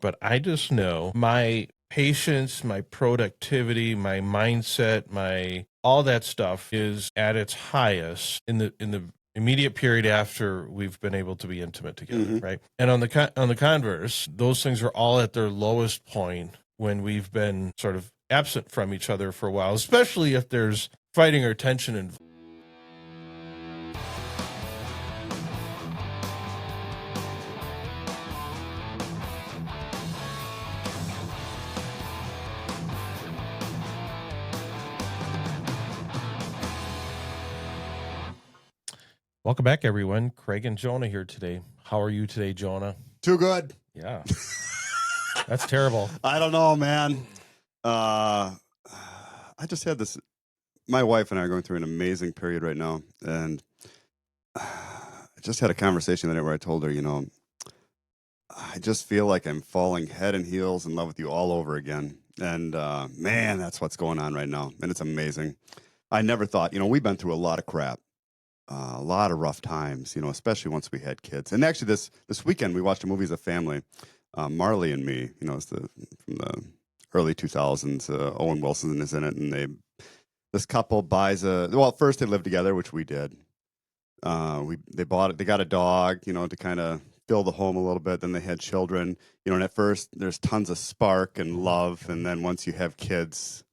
but I just know my patience, my productivity, my mindset, my all that stuff is at its highest in the immediate period after we've been able to be intimate together, Mm-hmm. right? And on the converse, those things are all at their lowest point when we've been sort of absent from each other for a while, especially if there's fighting or tension involved. Welcome back, everyone. Craig and Jonah here today. How are you today, Jonah? Too good. Yeah, that's terrible. I don't know, man. I just had this. My wife and I are going through an amazing period right now, and I just had a conversation the other day where I told her, I just feel like I'm falling head and heels in love with you all over again. And man, that's what's going on right now, and it's amazing. I never thought, we've been through a lot of crap, a lot of rough times, especially once we had kids. And actually, this weekend we watched a movie as a family. Marley and Me, it's from the early 2000s. Owen Wilson is in it, and this couple buys first they lived together, which we did. They bought it. They got a dog, to kind of fill the home a little bit. Then they had children, and at first there's tons of spark and love, and then once you have kids,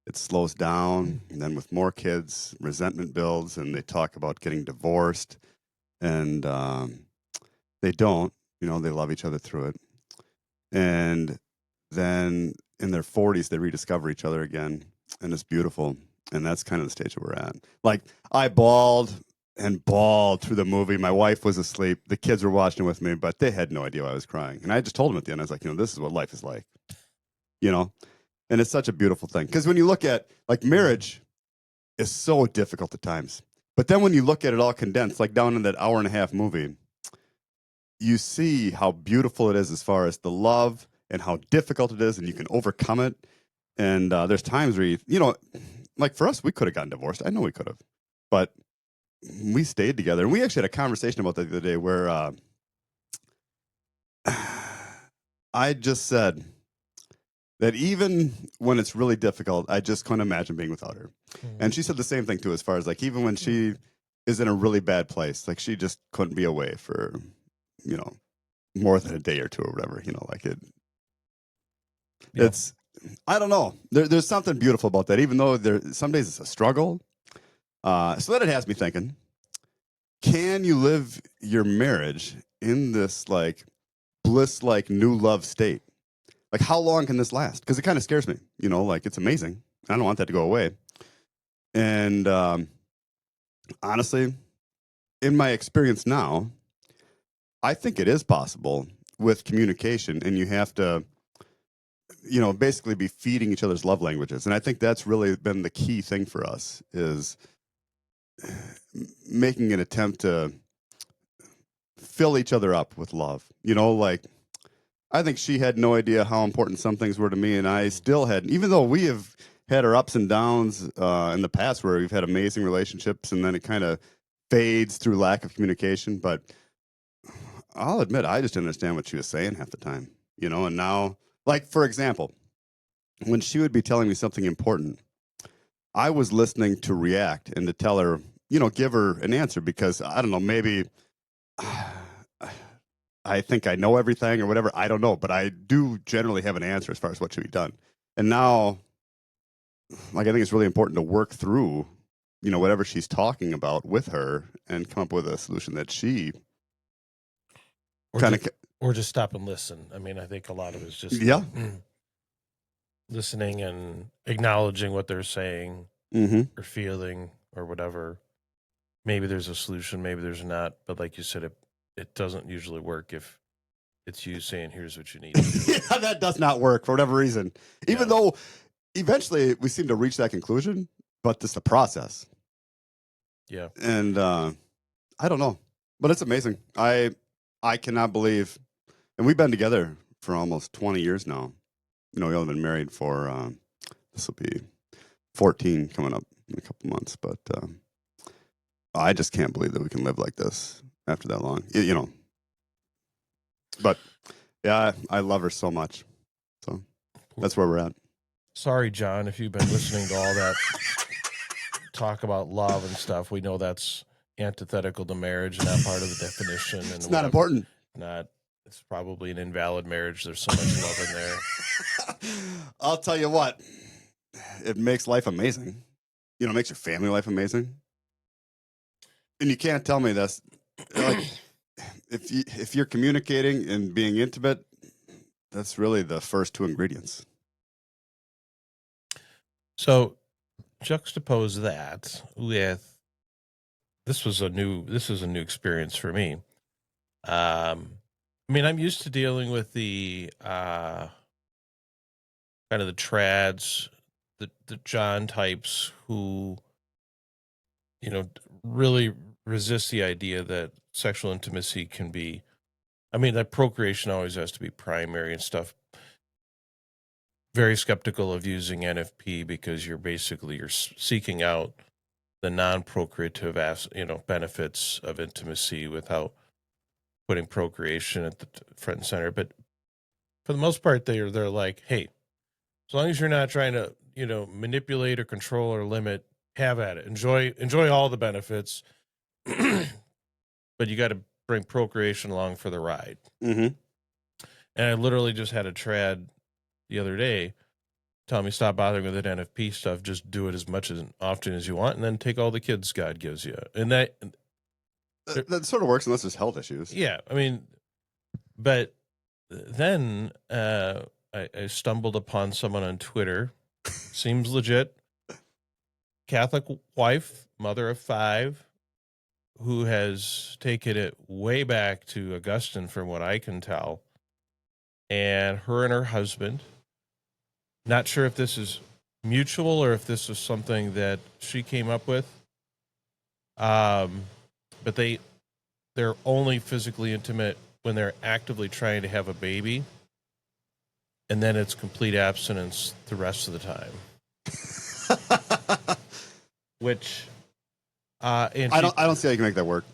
it slows down. And then with more kids, resentment builds, and they talk about getting divorced, and they don't. They love each other through it, and then in their 40s they rediscover each other again, and it's beautiful. And that's kind of the stage that we're at. Like, I bawled and bawled through the movie. My wife was asleep. The kids were watching with me, but they had no idea why I was crying. And I just told them at the end, I was like, this is what life is like, And it's such a beautiful thing. Because when you look at, like, marriage is so difficult at times. But then when you look at it all condensed, like down in that hour and a half movie, you see how beautiful it is as far as the love and how difficult it is, and you can overcome it. And there's times where like for us, we could have gotten divorced. I know we could have, but we stayed together. And we actually had a conversation about that the other day where I just said that even when it's really difficult, I just couldn't imagine being without her. And she said the same thing too, as far as like, even when she is in a really bad place, like she just couldn't be away for, more than a day or two or whatever, like it. Yeah. I don't know. There's something beautiful about that, even though some days it's a struggle. So that it has me thinking, can you live your marriage in this like bliss, like new love state? Like, how long can this last? Because it kind of scares me, like it's amazing. I don't want that to go away. And honestly, in my experience now, I think it is possible with communication, and you have to, basically be feeding each other's love languages. And I think that's really been the key thing for us, is making an attempt to fill each other up with love. Like, I think she had no idea how important some things were to me, and I still hadn't, even though we have had our ups and downs in the past where we've had amazing relationships, and then it kind of fades through lack of communication. But I'll admit, I just didn't understand what she was saying half the time, and now, like, for example, when she would be telling me something important, I was listening to react and to tell her, give her an answer, because I don't know, maybe I think I know everything or whatever. I don't know, but I do generally have an answer as far as what should be done. And now, like, I think it's really important to work through, whatever she's talking about with her and come up with a solution that she kind of, or just stop and listen. I mean, I think a lot of it's just listening and acknowledging what they're saying or feeling or whatever. Maybe there's a solution, maybe there's not. But like you said, it doesn't usually work if it's you saying, here's what you need to do. Yeah, that does not work for whatever reason. Even though eventually we seem to reach that conclusion, but it's a process. Yeah. And I don't know, but it's amazing. I cannot believe, and we've been together for almost 20 years now. We've only been married for, this will be 14 coming up in a couple months, but I just can't believe that we can live like this after that long, But Yeah, I love her so much. So that's where we're at. Sorry, John, if you've been listening to all that talk about love and stuff. We know that's antithetical to marriage and not part of the definition. And It's not important. It's probably an invalid marriage. There's so much love in there. I'll tell you what, it makes life amazing. You know, it makes your family life amazing. And you can't tell me this. Like, if you're communicating and being intimate, that's really the first two ingredients. So juxtapose that with this is a new experience for me. I mean, I'm used to dealing with the kind of the trads, the John types who, you know, really resist the idea that sexual intimacy can be, I mean, that procreation always has to be primary and stuff. Very skeptical of using NFP because you're seeking out the non-procreative benefits of intimacy without putting procreation at the front and center. But for the most part, they're like, hey, as long as you're not trying to, you know, manipulate or control or limit, have at it. Enjoy all the benefits, but you got to bring procreation along for the ride. Mm-hmm. And I literally just had a trad the other day tell me stop bothering with that NFP stuff. Just do it as much as often as you want, and then take all the kids God gives you. And that sort of works unless there's health issues. Yeah, I mean, but then I stumbled upon someone on Twitter. Seems legit. Catholic wife, mother of 5, who has taken it way back to Augustine, from what I can tell. And her and her husband, not sure if this is mutual or if this is something that she came up with. But they're only physically intimate when they're actively trying to have a baby, and then it's complete abstinence the rest of the time. Which, and I don't see how you can make that work.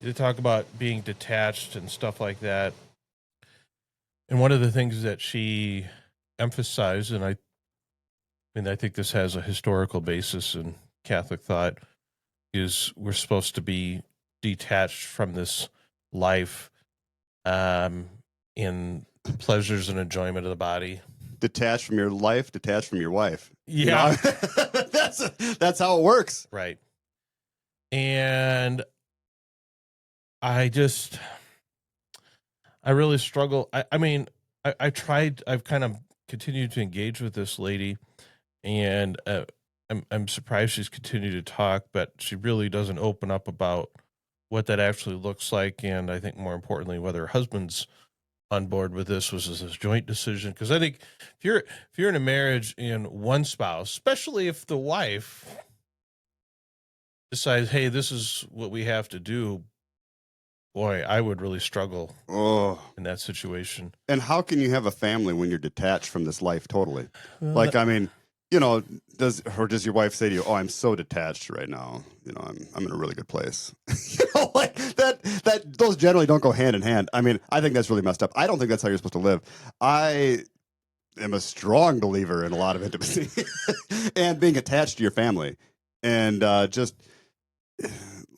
You talk about being detached and stuff like that. And one of the things that she emphasized, and I think this has a historical basis in Catholic thought, is we're supposed to be detached from this life in pleasures and enjoyment of the body. Detached from your life, detached from your wife. Yeah. You know? That's how it works. Right. And I really struggle. I've kind of continued to engage with this lady, and I'm surprised she's continued to talk, but she really doesn't open up about what that actually looks like. And I think more importantly, whether her husband's on board with this. Was this a joint decision? Because I think if you're in a marriage and one spouse, especially if the wife decides, hey, this is what we have to do, boy, I would really struggle in that situation. And how can you have a family when you're detached from this life totally? Like, I mean, you know, does your wife say to you, "Oh, I'm so detached right now. You know, I'm in a really good place." You know, like that. Those generally don't go hand in hand. I mean, I think that's really messed up. I don't think that's how you're supposed to live. I am a strong believer in a lot of intimacy and being attached to your family, and just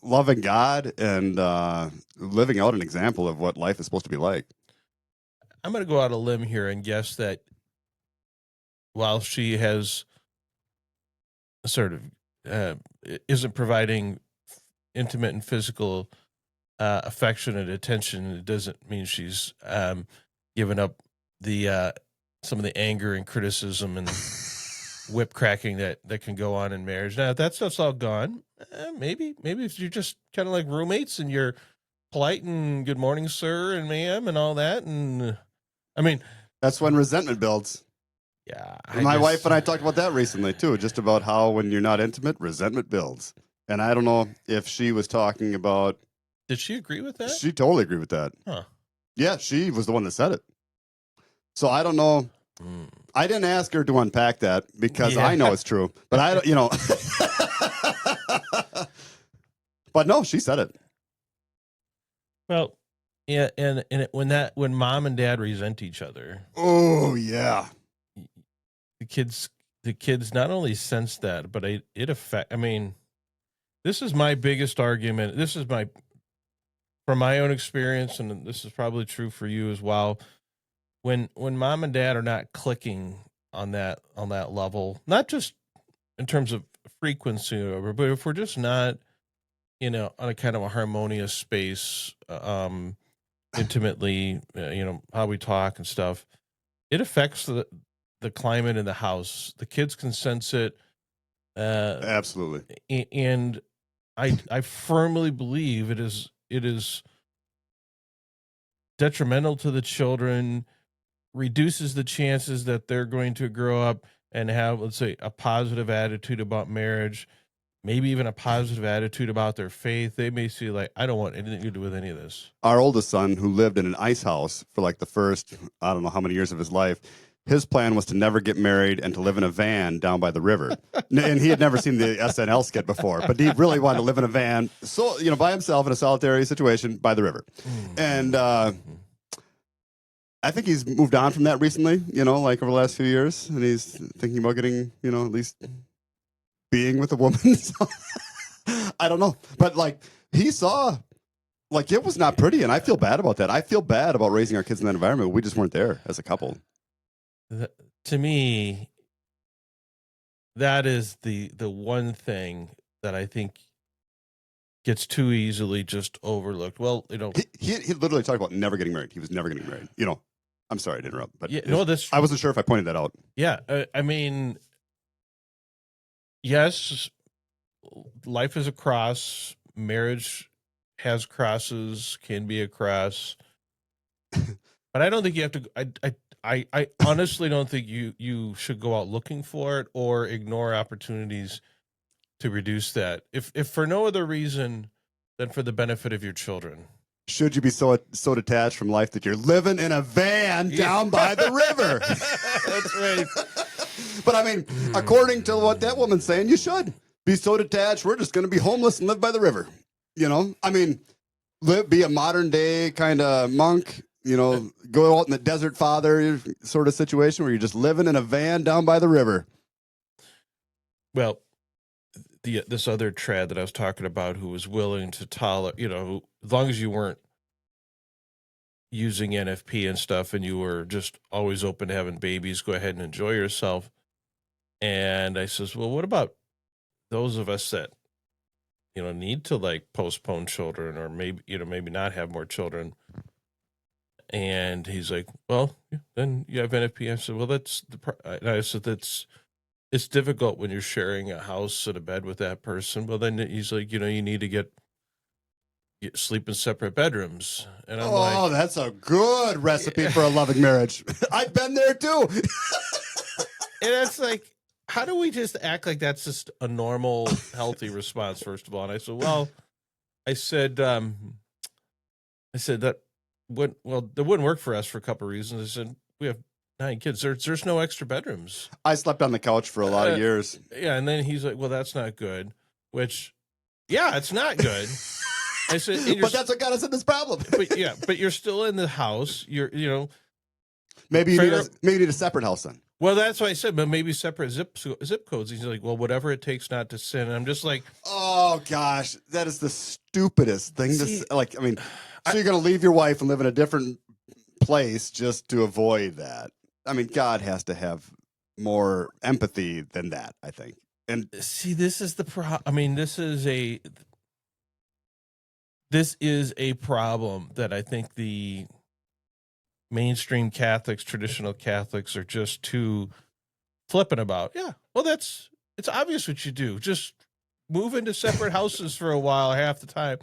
loving God and living out an example of what life is supposed to be like. I'm going to go out on a limb here and guess that while she has sort of isn't providing intimate and physical affection and attention, it doesn't mean she's given up the some of the anger and criticism and whip cracking that can go on in marriage. Now, if that stuff's all gone, maybe if you're just kind of like roommates and you're polite and good morning, sir, and ma'am, and all that, and I mean, that's when resentment builds. Yeah. My wife and I talked about that recently too, just about how when you're not intimate, resentment builds. And I don't know if she was talking about. Did she agree with that? She totally agreed with that. Huh. Yeah, she was the one that said it. So I don't know. I didn't ask her to unpack that because I know it's true, but I don't, you know. But no, she said it. Well, Yeah, and when mom and dad resent each other, Oh yeah. the kids the kids not only sense that, but it affect. I mean, this is my biggest argument. This is my from my own experience, and this is probably true for you as well. When mom and dad are not clicking on that level, not just in terms of frequency or whatever, but if we're just not, on a kind of a harmonious space, intimately, how we talk and stuff, it affects the climate in the house. The kids can sense it, uh, Absolutely. and I firmly believe it is detrimental to the children, reduces the chances that they're going to grow up and have, let's say, a positive attitude about marriage, maybe even a positive attitude about their faith. They may see like, I don't want anything to do with any of this. Our oldest son, who lived in an ice house for like the first, I don't know how many years of his life, his plan was to never get married and to live in a van down by the river. And he had never seen the SNL skit before, but he really wanted to live in a van, so by himself in a solitary situation by the river. And I think he's moved on from that recently, like over the last few years, and he's thinking about getting, at least being with a woman. So, I don't know, but like he saw, like it was not pretty, and I feel bad about that. I feel bad about raising our kids in that environment. We just weren't there as a couple. To me, that is the one thing that I think gets too easily just overlooked. Well, he literally talked about never getting married. He was never getting married. I'm sorry to interrupt, but yeah, no, that's I wasn't sure if I pointed that out. Yeah, I mean, yes, life is a cross. Marriage has crosses, can be a cross, but I don't think you have to. I honestly don't think you should go out looking for it or ignore opportunities to reduce that. If for no other reason than for the benefit of your children. Should you be so detached from life that you're living in a van down by the river? That's right. But I mean, according to what that woman's saying, you should be so detached. We're just going to be homeless and live by the river. I mean, be a modern day kind of monk. Go out in the desert father sort of situation where you're just living in a van down by the river. Well, this other trad that I was talking about, who was willing to tolerate, as long as you weren't using NFP and stuff, and you were just always open to having babies, go ahead and enjoy yourself. And I says, well, what about those of us that, need to like postpone children, or maybe not have more children? And he's like, well, then you have NFP. I said, well, I said, it's difficult when you're sharing a house and a bed with that person. Well, then he's like, you need to get sleep in separate bedrooms. And I'm like, oh, that's a good recipe for a loving marriage. I've been there too. And it's like, how do we just act like that's just a normal, healthy response, first of all? And I said, well, I said that that wouldn't work for us for a couple of reasons. I said, we have 9 kids. There's no extra bedrooms. I slept on the couch for a lot of years. Yeah. And then he's like, well, that's not good, which, yeah, it's not good. I said, but that's what got us in this problem. but you're still in the house. Maybe you need a separate house then. Well, that's what I said, but maybe separate zip codes. He's like, well, whatever it takes not to sin. And I'm just like, oh gosh, that is the stupidest thing to say. Like, I mean, so you're going to leave your wife and live in a different place just to avoid that. I mean, God has to have more empathy than that, I think. And see, this is the problem. I mean, this is a problem that I think the mainstream Catholics, traditional Catholics, are just too flippant about. Yeah, well, it's obvious what you do. Just move into separate houses for a while, half the time.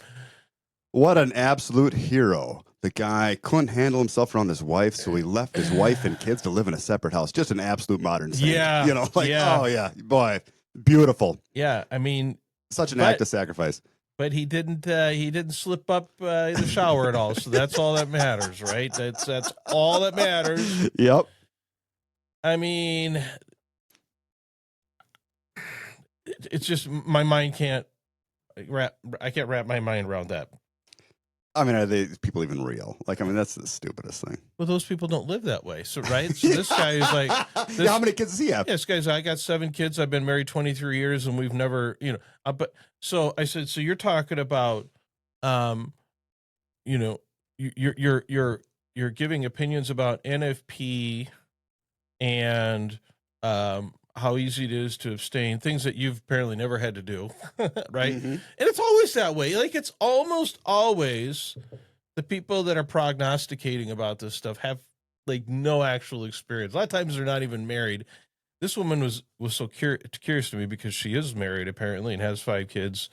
What an absolute hero. The guy couldn't handle himself around his wife, so he left his wife and kids to live in a separate house. Just an absolute modern saint. Yeah. Oh yeah, boy, beautiful. Yeah, I mean, such an act of sacrifice. But he didn't slip up in the shower at all. So that's all that matters, right? That's all that matters. Yep. I mean, it's just my mind can't wrap my mind around that. I mean, are they people even real? Like, I mean, that's the stupidest thing. Well, those people don't live that way. So, right? So this guy is like, yeah, how many kids does he have? This guy's, I got 7 kids. I've been married 23 years and we've never, but so I said, so you're talking about, you know, you're giving opinions about NFP and, how easy it is to abstain, things that you've apparently never had to do. Right. Mm-hmm. And it's always that way. Like, it's almost always the people that are prognosticating about this stuff have like no actual experience. A lot of times they're not even married. This woman was so curious to me because she is married apparently and has 5 kids.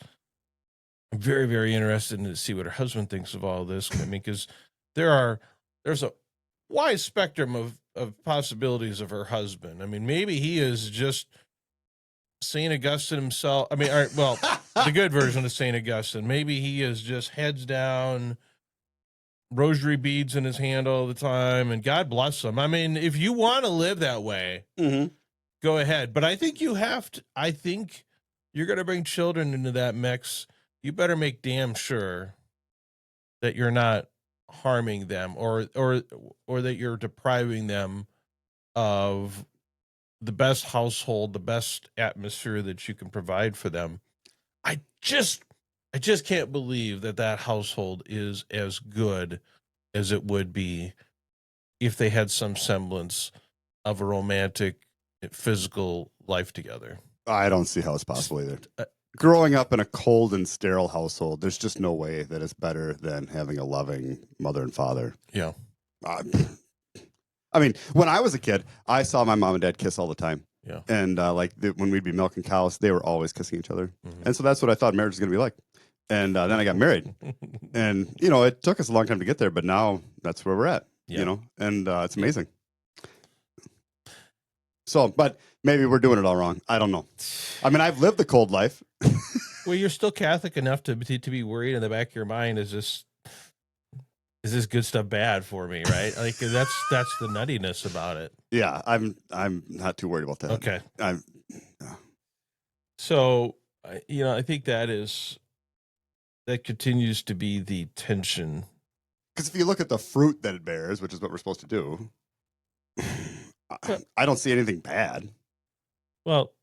I'm very, very interested in to see what her husband thinks of all this. I mean, because there's a wide spectrum of possibilities of her husband. I mean, maybe he is just St. Augustine himself. I mean, all right, well, the good version of St. Augustine. Maybe he is just heads down, rosary beads in his hand all the time, and God bless him. I mean, if you want to live that way, go ahead. But I think you have to. I think you're going to bring children into that mix. You better make damn sure that you're not harming them or that you're depriving them of the best household, the best atmosphere that you can provide for them. I just can't believe that household is as good as it would be if they had some semblance of a romantic, physical life together. I don't see how it's possible either. Growing up in a cold and sterile household, there's just no way that it's better than having a loving mother and father. Yeah. I mean, when I was a kid, I saw my mom and dad kiss all the time. Yeah. And when we'd be milking cows, they were always kissing each other. And so that's what I thought marriage was going to be like. And then I got married. And, it took us a long time to get there, but now that's where we're at, and it's amazing. So, but maybe we're doing it all wrong. I don't know. I mean, I've lived the cold life. Well, you're still Catholic enough to be worried in the back of your mind, is this good stuff bad for me, right? Like, that's the nuttiness about it. Yeah, I'm not too worried about that. Okay. So, I think that continues to be the tension. Because if you look at the fruit that it bears, which is what we're supposed to do, I don't see anything bad. Well,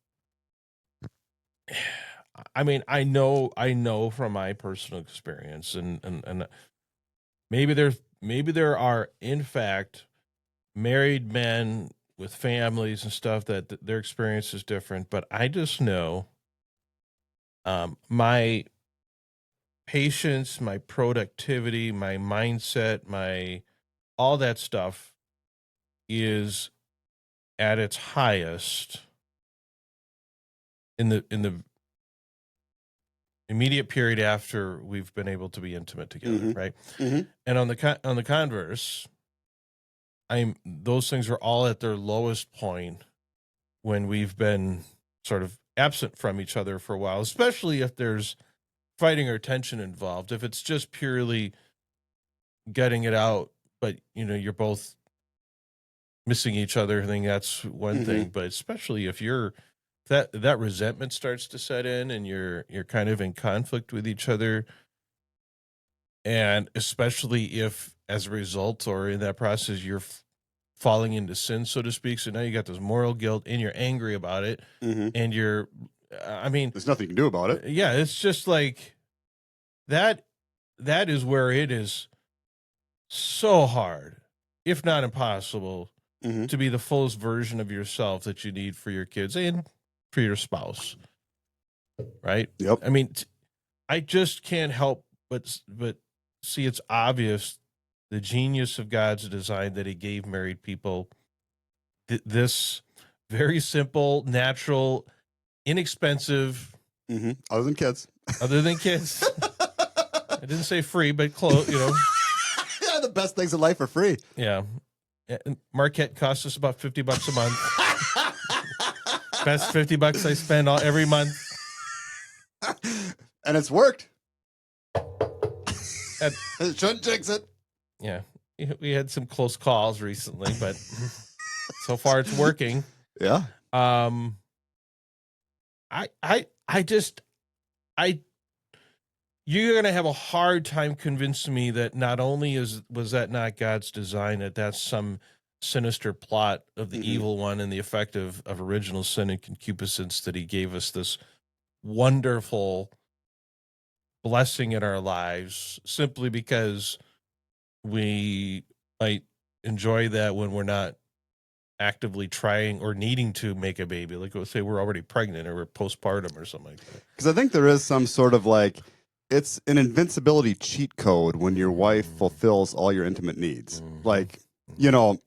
I mean, I know from my personal experience, and maybe there are in fact married men with families and stuff that their experience is different, but I just know my patience, my productivity, my mindset, all that stuff is at its highest in the immediate period after we've been able to be intimate together, right? And on the converse, those things are all at their lowest point when we've been sort of absent from each other for a while, especially if there's fighting or tension involved. If it's just purely getting it out, but you're both missing each other, I think that's one thing. But especially if that resentment starts to set in and you're kind of in conflict with each other, and especially if as a result or in that process you're falling into sin, so to speak, so now you got this moral guilt and you're angry about it, and there's nothing you can do about it. Yeah, it's just like that is where it is so hard, if not impossible, to be the fullest version of yourself that you need for your kids and for your spouse, right? Yep. I mean, I just can't help but see it's obvious the genius of God's design that he gave married people this very simple, natural, inexpensive, other than kids. I didn't say free, but close, Yeah, the best things in life are free. Yeah. Marquette costs us about $50 a month. Best $50 I spend every month. And it's worked. And, it shouldn't jinx it. Yeah. We had some close calls recently, but so far it's working. Yeah. you're going to have a hard time convincing me that not only was that not God's design, that's some sinister plot of the evil one and the effect of original sin and concupiscence, that he gave us this wonderful blessing in our lives simply because we might enjoy that when we're not actively trying or needing to make a baby. Like, let's say we're already pregnant or we're postpartum or something like that. Because I think there is some sort of like, it's an invincibility cheat code when your wife fulfills all your intimate needs. Like, you know,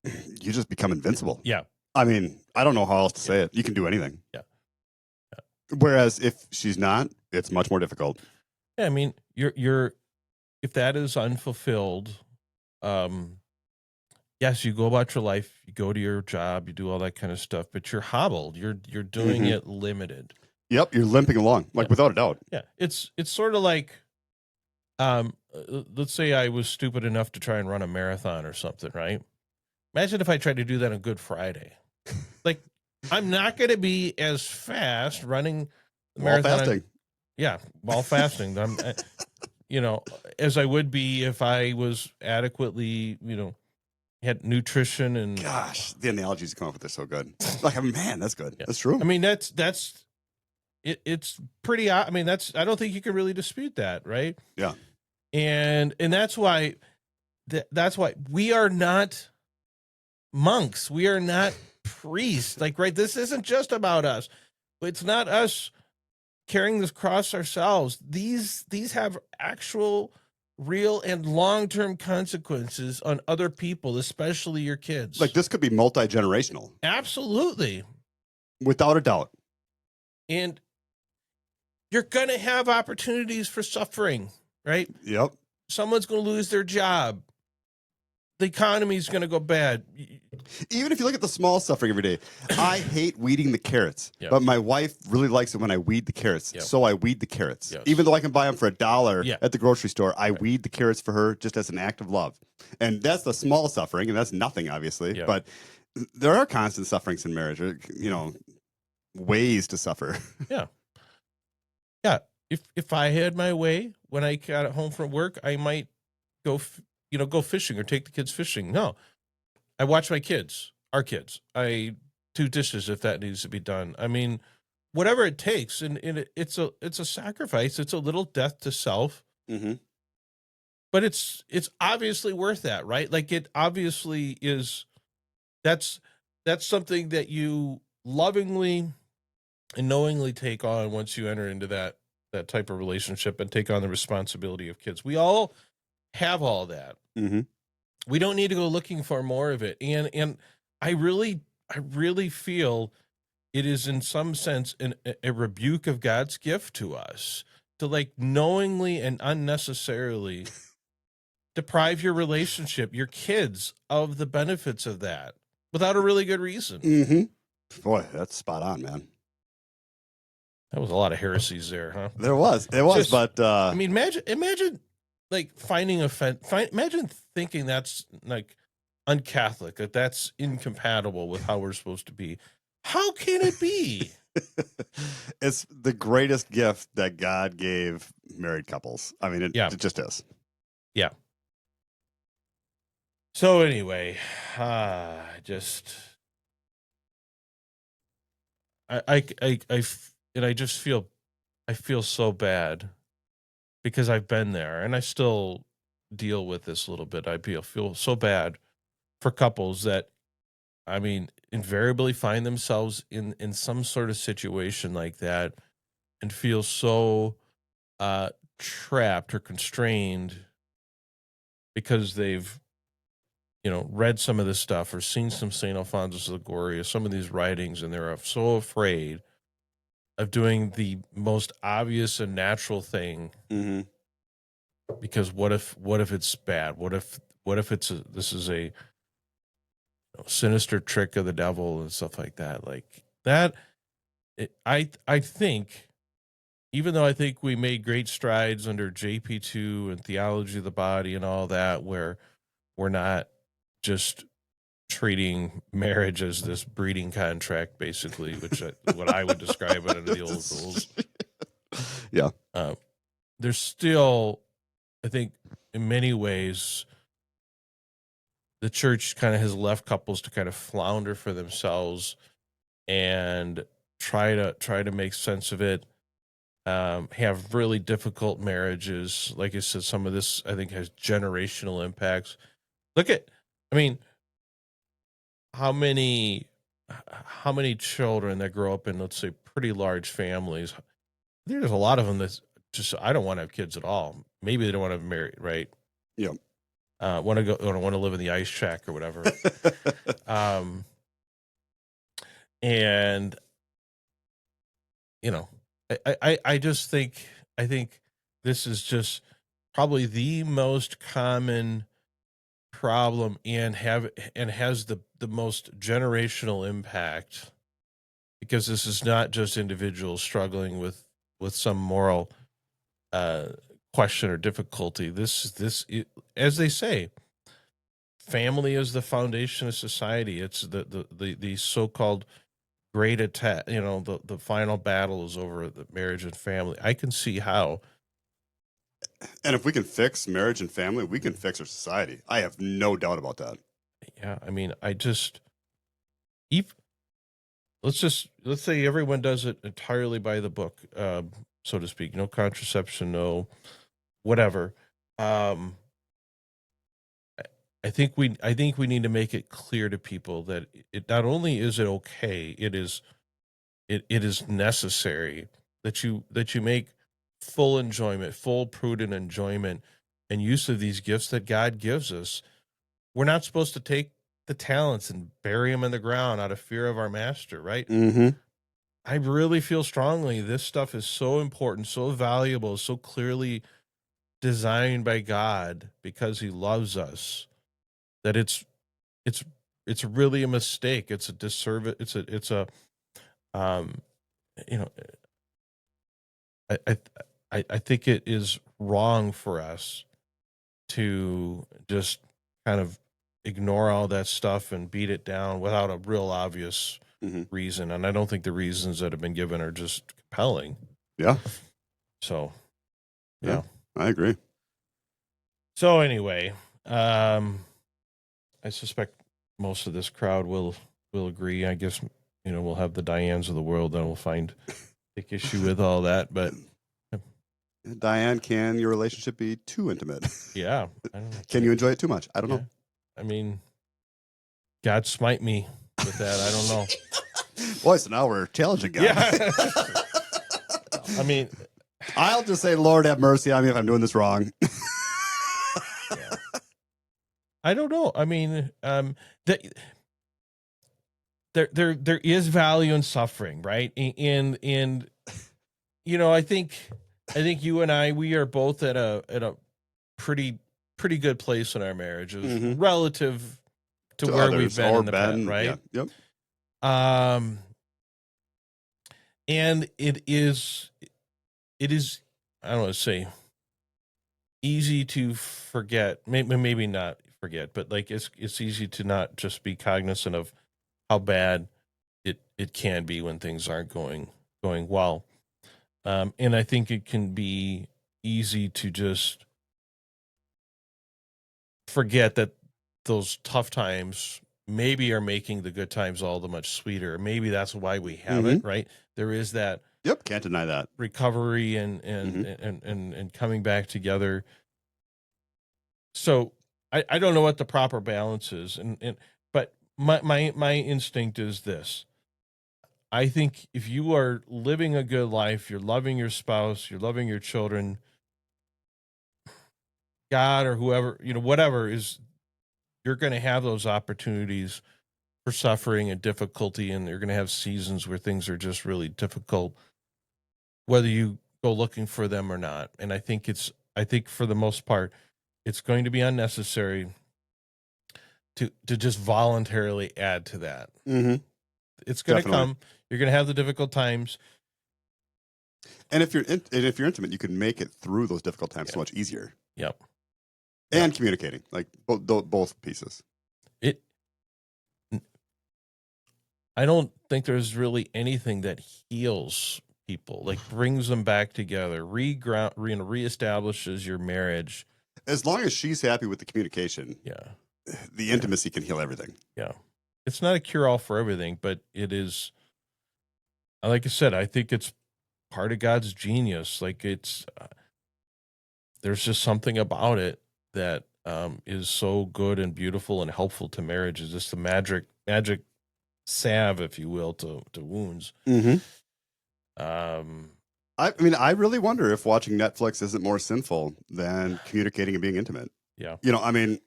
you just become invincible. Yeah. I mean, I don't know how else to say it. You can do anything. Yeah. Whereas if she's not, it's much more difficult. Yeah, I mean, you're if that is unfulfilled, yes, you go about your life, you go to your job, you do all that kind of stuff, but you're hobbled. You're doing it limited. Yep, you're limping along, like without a doubt. Yeah, it's sort of like, let's say I was stupid enough to try and run a marathon or something, right? Imagine if I tried to do that on Good Friday. Like, I'm not going to be as fast running the While marathon. fasting. While fasting. I'm, as I would be if I was adequately, had nutrition and. Gosh, the analogies you come up with are so good. Like, man, that's good. Yeah. That's true. I mean, that's it's pretty. I mean, I don't think you can really dispute that, right? Yeah. And that's why we are not monks. We are not priests. Like, right, this isn't just about us. It's not us carrying this cross ourselves. These have actual, real, and long-term consequences on other people, especially your kids. Like, this could be multi-generational. Absolutely. Without a doubt. And you're going to have opportunities for suffering, right? Yep. Someone's going to lose their job. The economy is going to go bad. Even if you look at the small suffering every day, I hate weeding the carrots, but my wife really likes it when I weed the carrots. So I weed the carrots. Yes. Even though I can buy them for $1 at the grocery store, I weed the carrots for her just as an act of love. And that's the small suffering, and that's nothing, obviously. But there are constant sufferings in marriage, or, ways to suffer. Yeah. Yeah. If I had my way when I got home from work, I might go fishing or take the kids fishing. No, I watch my kids, our kids. I do dishes if that needs to be done. I mean, whatever it takes, and it's a sacrifice. It's a little death to self, but it's obviously worth that, right? Like, it obviously is. That's something that you lovingly and knowingly take on once you enter into that type of relationship and take on the responsibility of kids. We all have all that. We don't need to go looking for more of it. And I really feel it is in some sense a rebuke of God's gift to us to, like, knowingly and unnecessarily deprive your relationship, your kids, of the benefits of that without a really good reason. Boy, that's spot on, man. That was a lot of heresies there, huh? It was, but I mean, imagine like imagine thinking that's like un-Catholic, that's incompatible with how we're supposed to be. How can it be? It's the greatest gift that God gave married couples. I mean, it just is. Yeah. So anyway, I feel so bad because I've been there and I still deal with this a little bit. I feel so bad for couples that, I mean, invariably find themselves in some sort of situation like that and feel so trapped or constrained because they've, read some of this stuff or seen some St. Alphonsus Liguori or some of these writings, and they're so afraid of doing the most obvious and natural thing. Because what if it's bad? What if this is a sinister trick of the devil and stuff like that? Like that, I think, even though I think we made great strides under JP2 and theology of the body and all that, where we're not just treating marriage as this breeding contract, basically, which what I would describe it under the old rules. Yeah. there's still, I think, in many ways, the church kind of has left couples to kind of flounder for themselves and try to make sense of it. Have really difficult marriages. Like I said, some of this I think has generational impacts. Look at, I mean, how many how many children that grow up in, let's say, pretty large families. There's a lot of them that's just, I don't want to have kids at all. Maybe they don't want to marry, right? Yeah. Want to go, want to live in the ice shack or whatever. um, and you know, I just think, I think this is just probably the most common problem, and has the most generational impact, because this is not just individuals struggling with some moral uh question or difficulty. As they say, family is the foundation of society. It's the so-called great attack. The final battle is over the marriage and family. I can see how. And if we can fix marriage and family, we can fix our society. I have no doubt about that. Yeah, I mean, let's say everyone does it entirely by the book, so to speak. No contraception, no whatever. um I think we need to make it clear to people that it not only is it okay, it is necessary that you make full enjoyment, full prudent enjoyment and use of these gifts that God gives us. We're not supposed to take the talents and bury them in the ground out of fear of our master, right? Mm-hmm. I really feel strongly this stuff is so important, so valuable, so clearly designed by God because he loves us, that it's it's really a mistake. It's a disservice. It's a um you know I I I think it is wrong for us to just kind of ignore all that stuff and beat it down without a real obvious Mm-hmm. reason. And I don't think the reasons that have been given are just compelling. Yeah. So, Yeah. yeah. I agree. So anyway, I suspect most of this crowd will agree. I guess we'll have the Dianes of the world that will take issue with all that, but Diane, can your relationship be too intimate? yeah, I don't know. Can you enjoy it too much? I don't know. I mean, God smite me with that. I don't know. Boy, so now we're challenging God. Yeah. I mean, I'll just say, Lord, have mercy on me if I'm doing this wrong. yeah. I don't know. I mean, there is value in suffering, right? And I think you and I, we are both at a pretty good place in our marriages, relative to where we've been in the past, right? Yeah. Yep. And it is I don't want to say easy to forget, maybe not forget, but like it's easy to not just be cognizant of how bad it can be when things aren't going well. And I think it can be easy to just forget that those tough times maybe are making the good times all the much sweeter. Maybe that's why we have it, right? There is that. Yep, can't deny that. Recovery and coming back together. So I don't know what the proper balance is, but my instinct is this. I think if you are living a good life, you're loving your spouse, you're loving your children, God or whoever, whatever is, you're going to have those opportunities for suffering and difficulty, and you're going to have seasons where things are just really difficult, whether you go looking for them or not. And I think for the most part, it's going to be unnecessary to just voluntarily add to that. Mm-hmm. It's going to come. You're going to have the difficult times. And if you're intimate, you can make it through those difficult times so much easier. Yep. And communicating, like both pieces. I don't think there's really anything that heals people, like brings them back together, reestablishes your marriage. As long as she's happy with the communication, Yeah. the intimacy can heal everything. Yeah. It's not a cure all for everything, but it is, like I said, I think it's part of God's genius. Like there's just something about it that is so good and beautiful and helpful to marriage. Is just the magic salve, if you will, to wounds. I mean, I really wonder if watching Netflix isn't more sinful than communicating and being intimate. Yeah. I mean,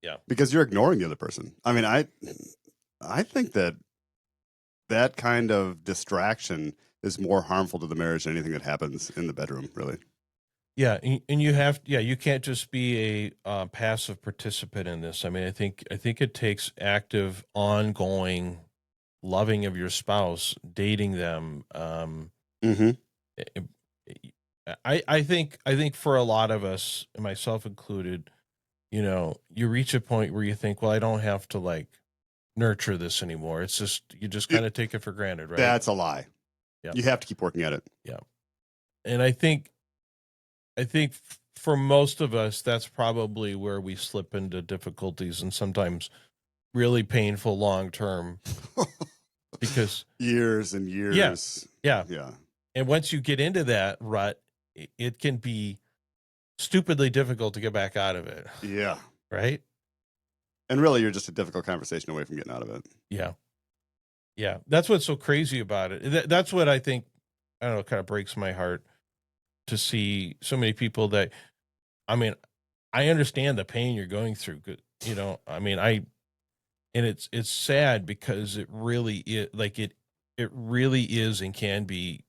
yeah, because you're ignoring the other person. I mean, I think that kind of distraction is more harmful to the marriage than anything that happens in the bedroom, really. Yeah, and you can't just be a passive participant in this. I mean, I think it takes active, ongoing loving of your spouse, dating them. Mm-hmm. I think for a lot of us, myself included, you reach a point where you think, well, I don't have to like nurture this anymore. It's just you just kind of take it for granted, right? That's a lie. Yeah. You have to keep working at it. Yeah, and I think for most of us, that's probably where we slip into difficulties and sometimes really painful long term because years and years. Yeah. Yeah. And once you get into that rut, it can be stupidly difficult to get back out of it. Yeah. Right. And really, you're just a difficult conversation away from getting out of it. Yeah. Yeah. That's what's so crazy about it. That's what I think, I don't know, kind of breaks my heart to see so many people that, I mean, I understand the pain you're going through. I mean, and it's sad because it really is like it really is and can be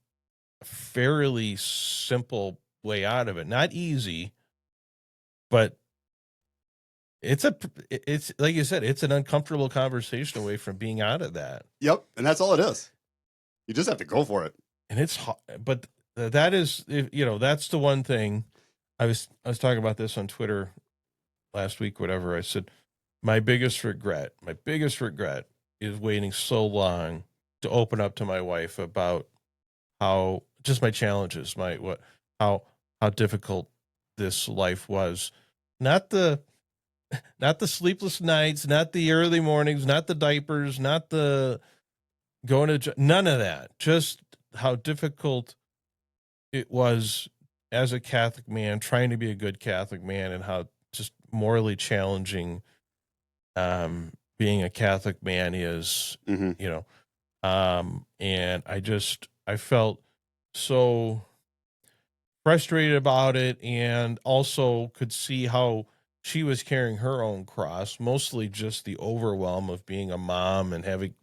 a fairly simple way out of it. Not easy, but it's like you said, it's an uncomfortable conversation away from being out of that. Yep. And that's all it is. You just have to go for it. And it's hard, but that is, that's the one thing. I was talking about this on Twitter last week, whatever. I said, my biggest regret is waiting so long to open up to my wife about how just my challenges, how difficult this life was. Not the sleepless nights, not the early mornings, not the diapers, not the going to, none of that. Just how difficult it was as a Catholic man, trying to be a good Catholic man, and how just morally challenging being a Catholic man is, and I felt so frustrated about it, and also could see how she was carrying her own cross, mostly just the overwhelm of being a mom and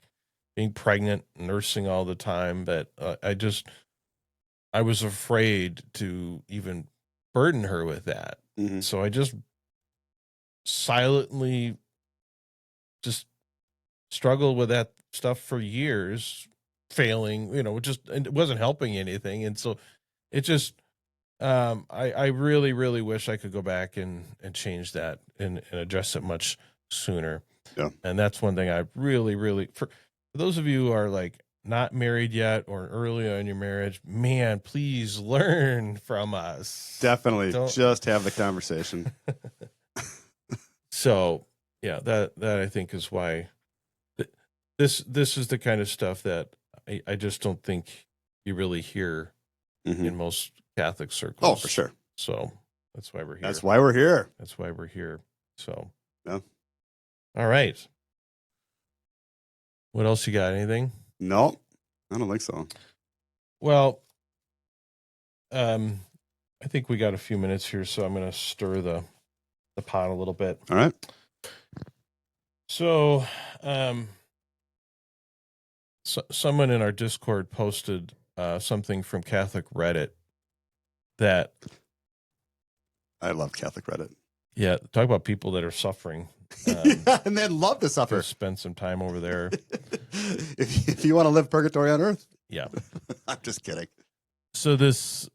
being pregnant, nursing all the time. That I was afraid to even burden her with that. So I just silently just struggled with that stuff for years, failing, it wasn't helping anything. And so it just, I really, really wish I could go back and change that and address it much sooner. Yeah. And that's one thing I really, really, for those of you who are like not married yet or early in your marriage, man, please learn from us. Definitely. Just have the conversation. So yeah, that I think is why this is the kind of stuff that I just don't think you really hear in most Catholic circles. Oh, for sure. So that's why we're here. That's why we're here. So yeah. All right. What else you got? Anything? No, I don't think so. Well, I think we got a few minutes here, so I'm going to stir the pot a little bit. All right. So, someone in our Discord posted something from Catholic Reddit that I love Catholic Reddit. Yeah, talk about people that are suffering. Yeah, and they love to suffer. Spend some time over there. if you want to live purgatory on earth. Yeah. I'm just kidding. So the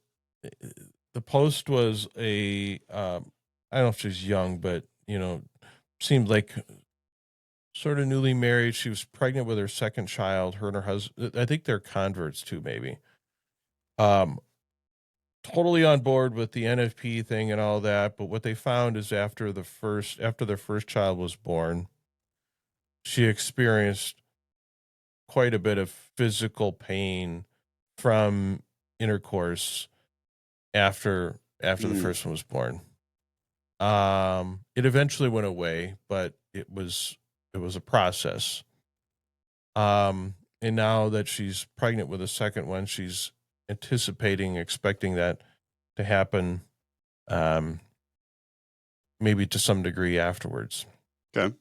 post was I don't know if she's young, but seemed like sort of newly married. She was pregnant with her second child. Her and her husband, I think they're converts too, maybe. Um, totally on board with the NFP thing and all that. But what they found is after their first child was born, she experienced quite a bit of physical pain from intercourse after the first one was born. It eventually went away, but it was a process. And now that she's pregnant with a second one, she's expecting that to happen, maybe to some degree afterwards. Okay.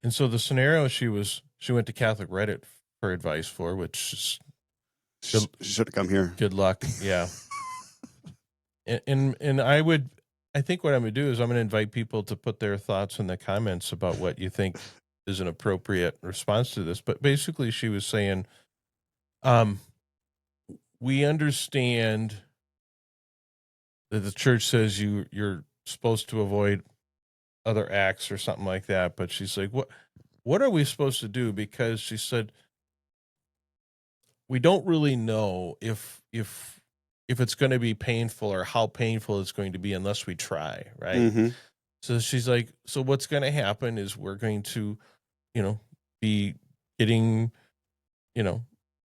And so the scenario she went to Catholic Reddit for advice for, which is she should have come here. Good luck. Yeah. and I think what I'm going to do is I'm going to invite people to put their thoughts in the comments about what you think is an appropriate response to this. But basically she was saying, we understand that the church says you're supposed to avoid other acts or something like that. But she's like, what are we supposed to do? Because she said, we don't really know if it's going to be painful or how painful it's going to be unless we try, right? Mm-hmm. So she's like, so what's going to happen is we're going to, be getting,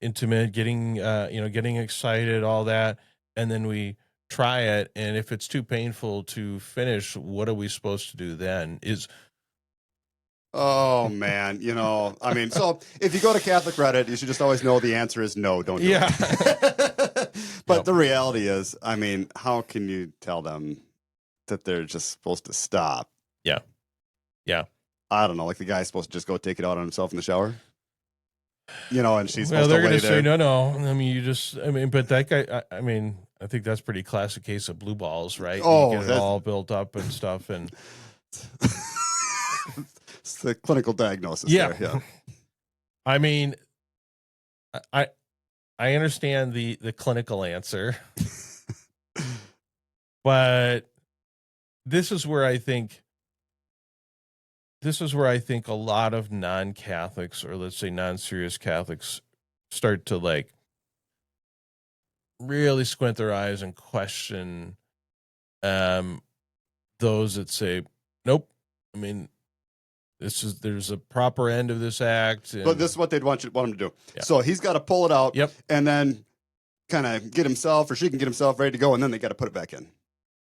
intimate, getting, getting excited, all that. And then we try it. And if it's too painful to finish, what are we supposed to do then? Oh man, I mean, so if you go to Catholic Reddit, you should just always know the answer is no, don't do it. But the reality is, I mean, how can you tell them that they're just supposed to stop? Yeah. I don't know, like the guy's supposed to just go take it out on himself in the shower, and she's well, supposed they're to lay gonna there. say no. I mean, but that guy, I think that's pretty classic case of blue balls, right? Oh, you get it all built up and stuff, and it's the clinical diagnosis. Yeah. There, yeah. I mean, I understand the clinical answer, but this is where I think a lot of non-Catholics, or let's say non-serious Catholics, start to like really squint their eyes and question those that say, nope. I mean, there's a proper end of this act. But this is what they'd want him to do. Yeah. So he's got to pull it out, Yep. and then kind of get himself, or she can get himself ready to go, and then they got to put it back in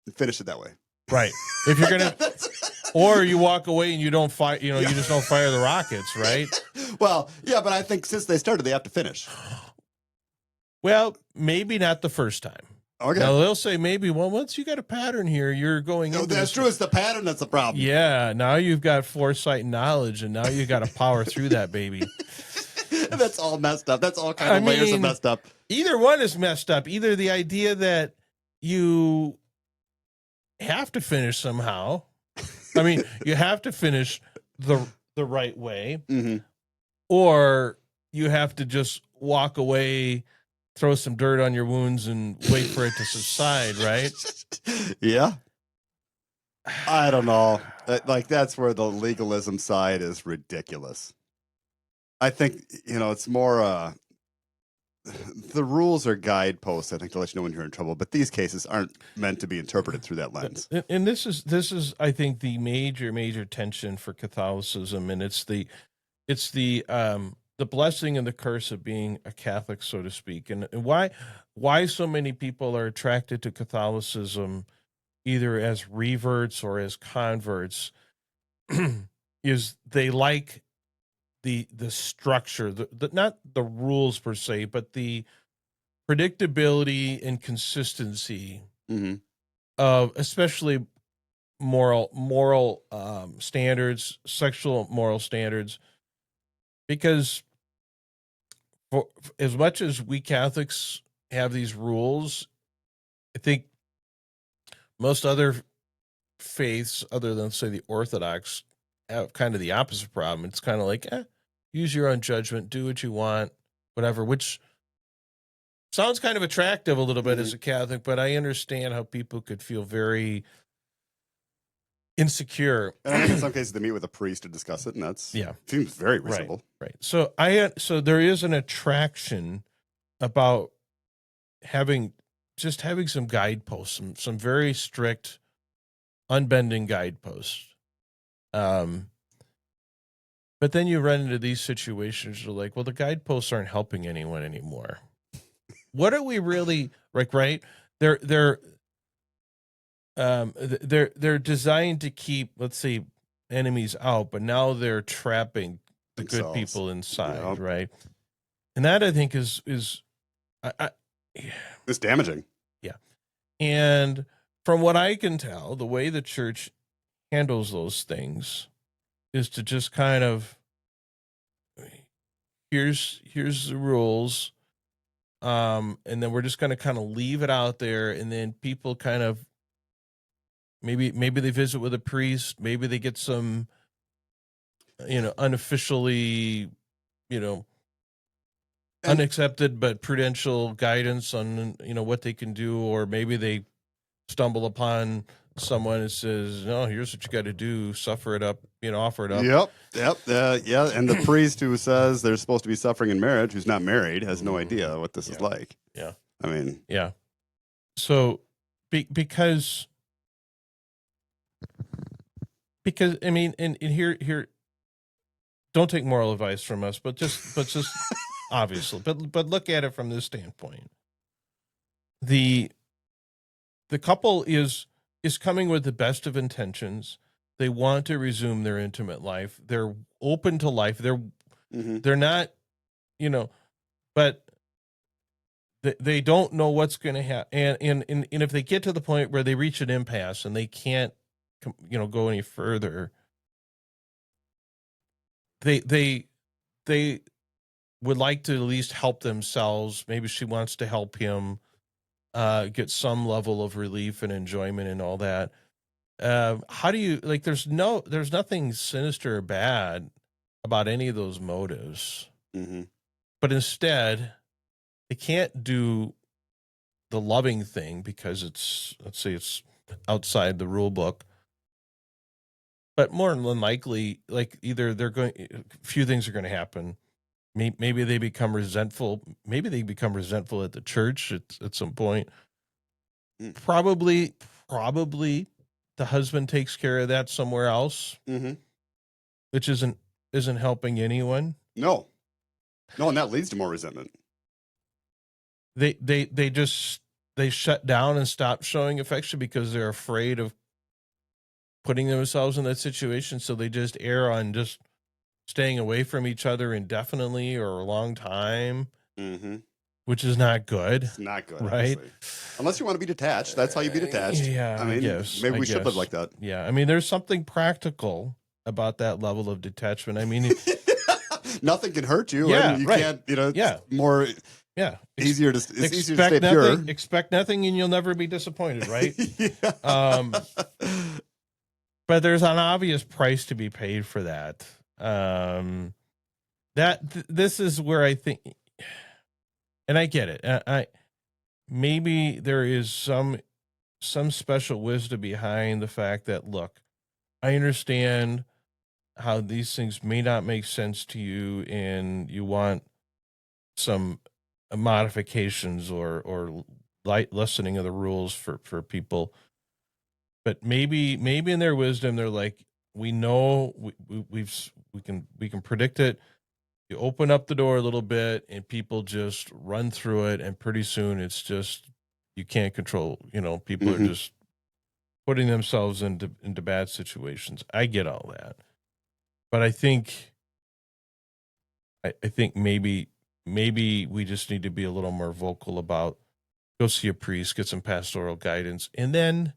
and finish it that way. Right. If you're gonna, or you walk away and you don't fire, you just don't fire the rockets, right? Well, yeah, but I think since they started, they have to finish. Well, maybe not the first time. Okay. Now they'll say maybe, well, once you got a pattern here, you're going. No, that's true. It's the pattern that's the problem. Yeah. Now you've got foresight and knowledge, and now you got to power through that, baby. That's all messed up. That's all kind of layers of messed up. Either one is messed up. Either the idea that you have to finish somehow. I mean, you have to finish the right way, mm-hmm. or you have to just walk away, throw some dirt on your wounds, and wait for it to subside, right? Yeah. I don't know. Like, that's where the legalism side is ridiculous. I think, it's more, the rules are guideposts, I think, to let you know when you're in trouble, but these cases aren't meant to be interpreted through that lens. And this is, I think, the major tension for Catholicism, and it's the blessing and the curse of being a Catholic, so to speak, and why so many people are attracted to Catholicism, either as reverts or as converts, is they like the structure, the not the rules per se, but the predictability and consistency mm-hmm. of especially moral standards, sexual moral standards, because for as much as we Catholics have these rules, I think most other faiths, other than say the Orthodox, have kind of the opposite problem. It's kind of like, use your own judgment, do what you want, whatever, which sounds kind of attractive a little bit as a Catholic, but I understand how people could feel very insecure. And I think in some cases they meet with a priest to discuss it, and that's seems very reasonable. Right. So there is an attraction about having some guideposts, some very strict, unbending guideposts. But then you run into these situations. You're like, well, the guideposts aren't helping anyone anymore. What are we really like? Right? They're designed to keep, let's say, enemies out, but now they're trapping the good people inside, right? And that, I think, is it's damaging. Yeah. And from what I can tell, the way the church handles those things is to just kind of, here's the rules, and then we're just going to kind of leave it out there, and then people kind of maybe they visit with a priest, maybe they get some, unofficially, unaccepted but prudential guidance on what they can do, or maybe they stumble upon someone that says, no, here's what you got to do, suffer it up, offer it up. Yep. And the priest who says they're supposed to be suffering in marriage, who's not married, has no idea what this is like. Yeah. I mean, yeah. So because I mean, and here, don't take moral advice from us, but just obviously, but look at it from this standpoint. The couple is coming with the best of intentions. They want to resume their intimate life. They're open to life. They're not, but they don't know what's going to happen. And if they get to the point where they reach an impasse and they can't, go any further, they would like to at least help themselves. Maybe she wants to help him get some level of relief and enjoyment and all that. How do you, like, there's nothing sinister or bad about any of those motives, but instead they can't do the loving thing because let's say it's outside the rule book. But more than likely, like, either a few things are going to happen. Maybe they become resentful. Maybe they become resentful at the church at some point. Probably the husband takes care of that somewhere else, which isn't helping anyone. No, and that leads to more resentment. They shut down and stop showing affection because they're afraid of putting themselves in that situation. So they just err on just staying away from each other indefinitely or a long time, which is not good. It's not good, right? Honestly. Unless you want to be detached. That's how you be detached. Yeah, I mean, maybe we should live like that. Yeah, I mean, there's something practical about that level of detachment. I mean, nothing can hurt you. Yeah, and you right. can't. It's more. Yeah, it's easier to stay pure. Expect nothing, and you'll never be disappointed, right? Yeah. But there's an obvious price to be paid for that. This is where I think, and I get it. Maybe there is some special wisdom behind the fact that, look, I understand how these things may not make sense to you, and you want some modifications or light lessening of the rules for people. But maybe in their wisdom, they're like, we know we can predict it. You open up the door a little bit and people just run through it, and pretty soon it's just, you can't control, people are just putting themselves into bad situations. I get all that. But I think maybe we just need to be a little more vocal about, go see a priest, get some pastoral guidance, and then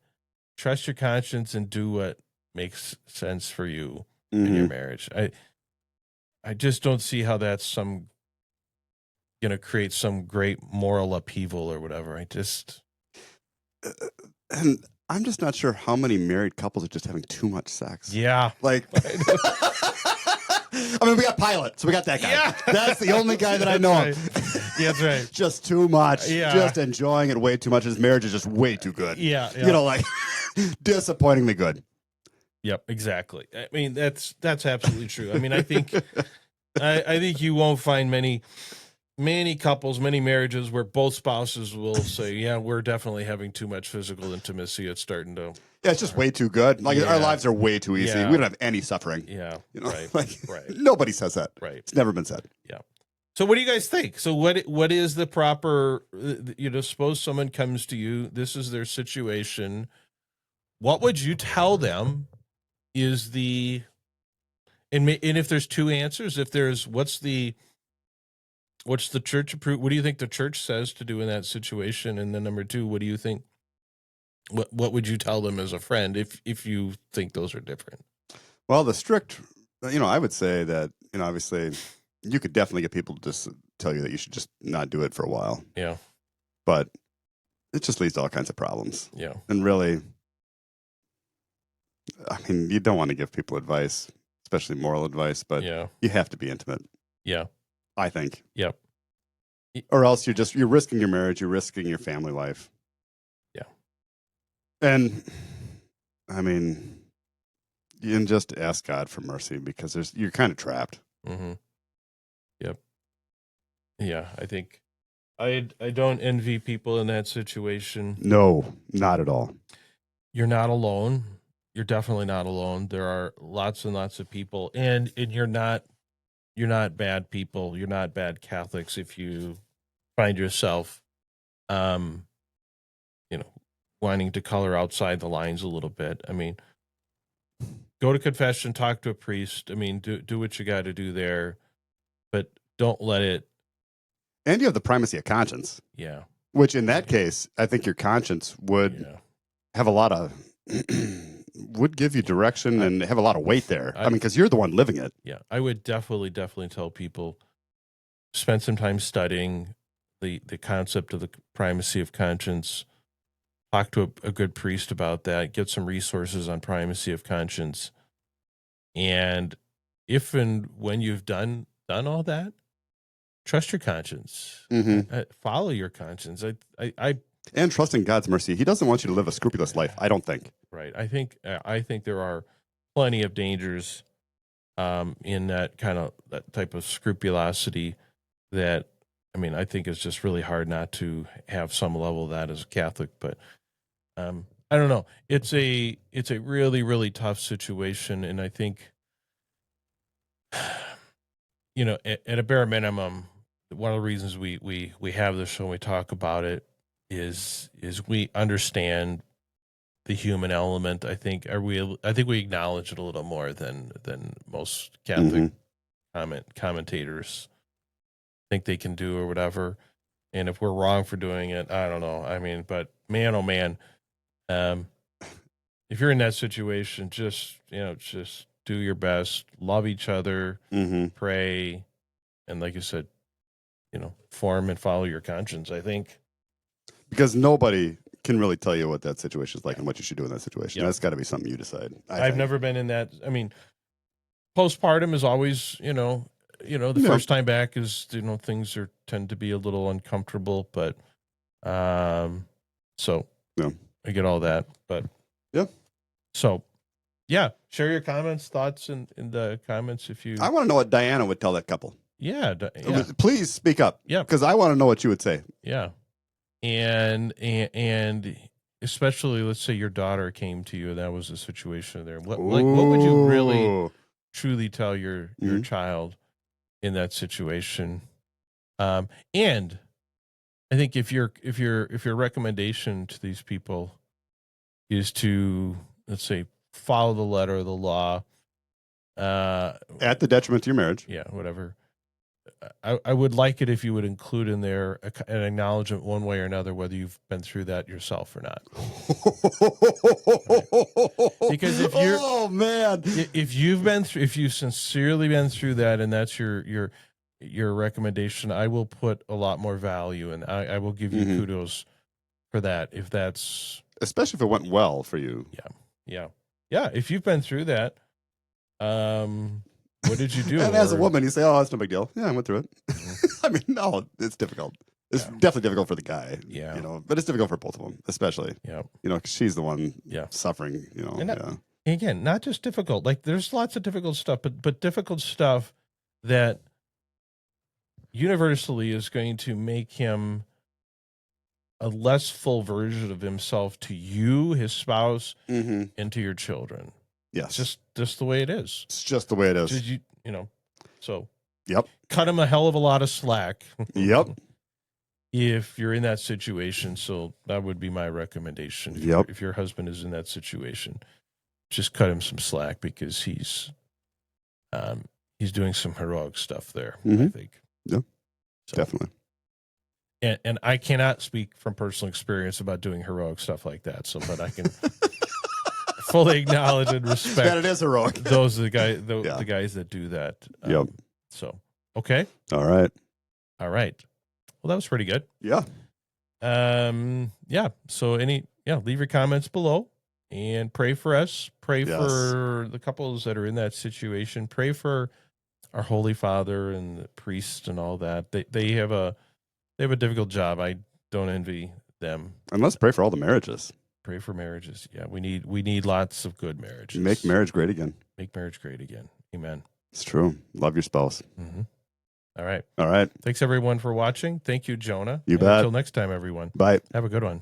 trust your conscience and do what makes sense for you in your marriage. I just don't see how that's going to create some great moral upheaval or whatever. And I'm just not sure how many married couples are just having too much sex. Yeah. Like, I mean, we got Pilate, so we got that guy. Yeah. That's the only guy that I know of. Yeah, that's right. Just too much. Yeah. Just enjoying it way too much. His marriage is just way too good. Yeah. Like, disappointingly good. Yep, exactly. I mean, that's absolutely true. I mean, I think I think you won't find many couples, many marriages where both spouses will say, "Yeah, we're definitely having too much physical intimacy. It's starting to." Yeah, it's just way too good. Like our lives are way too easy. Yeah. We don't have any suffering. Yeah. You know, Right. like Right. nobody says that. Right. It's never been said. Yeah. So what do you guys think? So what is the proper, suppose someone comes to you, this is their situation. What would you tell them is the, and if there's two answers, if there's, what's the church approved? What do you think the church says to do in that situation? And then number two, what do you think? What would you tell them as a friend if you think those are different? Well, the strict, I would say that, obviously you could definitely get people to just tell you that you should just not do it for a while. Yeah. But it just leads to all kinds of problems. Yeah. And really, I mean, you don't want to give people advice, especially moral advice, but you have to be intimate. Yeah. I think. Yep. Or else you're risking your marriage, you're risking your family life. Yeah. And I mean, you can just ask God for mercy because you're kind of trapped. Mm-hmm. Yep. Yeah, I think I don't envy people in that situation. No, not at all. You're not alone. You're definitely not alone. There are lots and lots of people, and you're not bad people. You're not bad Catholics if you find yourself, wanting to color outside the lines a little bit. I mean, go to confession, talk to a priest. I mean, do what you got to do there, but don't let it. And you have the primacy of conscience. Yeah. Which in that case, I think your conscience would have a lot of, would give you direction and have a lot of weight there. I mean, because you're the one living it. Yeah. I would definitely tell people, spend some time studying the concept of the primacy of conscience. Talk to a good priest about that. Get some resources on primacy of conscience. And if and when you've done all that, trust your conscience. Mm-hmm. Follow your conscience. And trust in God's mercy. He doesn't want you to live a scrupulous life, I don't think. Right. I think there are plenty of dangers in that type of scrupulosity that, I mean, I think it's just really hard not to have some level of that as a Catholic. But I don't know. It's a really, really tough situation. And I think, at a bare minimum, one of the reasons we have this show and we talk about it is we understand the human element. I think we acknowledge it a little more than most Catholic commentators think they can do or whatever. And if we're wrong for doing it, I don't know. I mean, but man, oh man, if you're in that situation, just do your best, love each other, pray, and like you said, form and follow your conscience, I think. Because nobody can really tell you what that situation is like and what you should do in that situation. That's got to be something you decide. I've never been in that. I mean, postpartum is always, the first time back is, things tend to be a little uncomfortable, but, so I get all that, but so share your comments, thoughts in the comments. I want to know what Diana would tell that couple. Yeah. Please speak up. Yeah. Because I want to know what you would say. Yeah. And especially, let's say your daughter came to you and that was the situation there. What would you really truly tell your child in that situation? And I think if your recommendation to these people is to, let's say, follow the letter of the law, at the detriment to your marriage. Yeah, whatever. I would like it if you would include in there an acknowledgement one way or another, whether you've been through that yourself or not. Right? Because if you've sincerely been through that, and that's your recommendation, I will put a lot more value, and I will give you kudos for that. If that's, especially if it went well for you. Yeah. If you've been through that, what did you do? And as a woman, you say, "Oh, that's no big deal." Yeah, I went through it. I mean, no, it's difficult. It's definitely difficult for the guy. Yeah. But it's difficult for both of them, especially. Yeah. 'Cause she's the one suffering. again, not just difficult. Like there's lots of difficult stuff, but difficult stuff that universally is going to make him a less full version of himself to you, his spouse, and to your children. Yes. Just the way it is. It's just the way it is. So yep. Cut him a hell of a lot of slack. Yep. If you're in that situation. So that would be my recommendation. If your husband is in that situation, just cut him some slack because he's doing some heroic stuff there, I think. Yeah, so, definitely. And I cannot speak from personal experience about doing heroic stuff like that. So, but I can fully acknowledge and respect that it is heroic. Those are the guys that do that. Yep. So, okay. All right. Well, that was pretty good. Yeah. Yeah. So leave your comments below and pray for us. Pray for the couples that are in that situation. Pray for our Holy Father and the priest and all that. They have a difficult job. I don't envy them. And let's pray for all the marriages. Pray for marriages. Yeah, we need lots of good marriages. Make marriage great again. Make marriage great again. Amen. It's true. Love your spouse. All right. All right. Thanks everyone for watching. Thank you, Jonah. You bet. Until next time, everyone. Bye. Have a good one.